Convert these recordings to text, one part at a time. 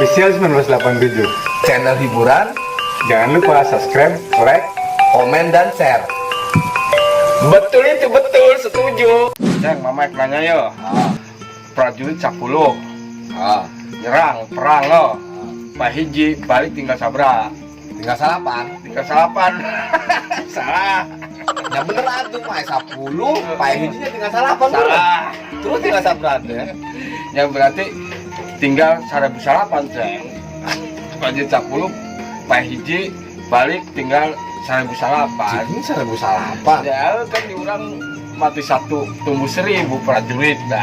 Official 1987. Channel hiburan, Jangan lupa subscribe, like. komen, dan share. Betul itu, betul, setuju. Yang mama nanya yo, prajurit 10 nyerang perang lo, Pak Hiji balik tinggal sabra, Tinggal salapan. tinggal salapan. Salah, Ya bener atuh Pak 10, Pak hijinya tinggal salapan. salah. Terus tinggal sabran ya. Yang berarti tinggal 1008 ceng. Prajurit 10 Pak Hiji balik tinggal 1008. Ini 1008. Ya kan diurang mati 1 tumbuh 1000 prajurit. Nah,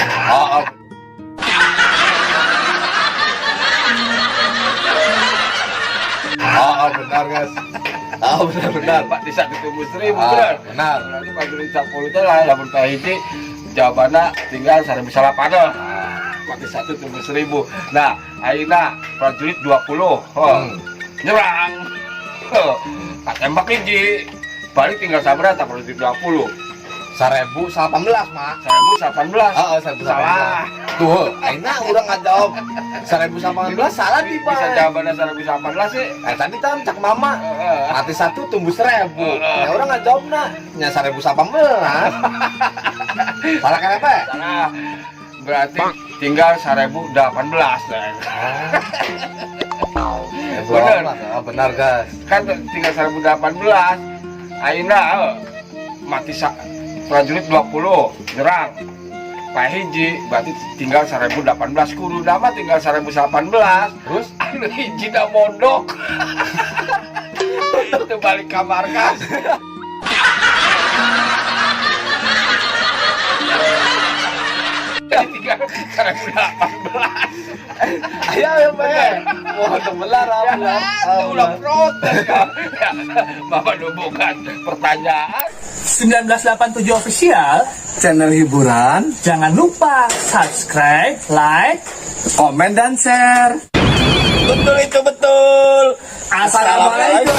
Oh, benar guys. Oh benar. Pak di 1 tumbuh 1000 Ah, benar. benar. Berarti prajurit 10 itu lah lamun Pak Hiji jawabannya tinggal 1008 lah. Mati 1 tumbuh 1000. Nah, ayeuna prajurit 20. Nyerang. Tak tembak Hiji. Balik tinggal sabaraha prajurit 20. 1018 Mak. 1018. Oh, 1018. Salah. Tuh, aina urang ngajawab 1018 salah di Bisa Pak. jawabannya 1018 sih. Tadi kan cak mama mati 1 tumbuh 1000. Ya orang ngajawabna nya 1018. Salah kenapa? Salah. Berarti tinggal 1018 lah. Bener. Oh, benar guys. Kan tinggal 1018. Ayeuna mati prajurit 20 nyerang. Pak Hiji berarti tinggal 1018 kudu nama tinggal 1018. Terus Anu hiji dah mondok. Itu balik kamar kan. Tinggal 1018. ayo Pak. Mohon temelar Ulah protes kan. Ya, Bapak bukan pertanyaan. 1987 official, channel hiburan, jangan lupa subscribe, like, komen, dan share. Betul itu, betul. Assalamualaikum.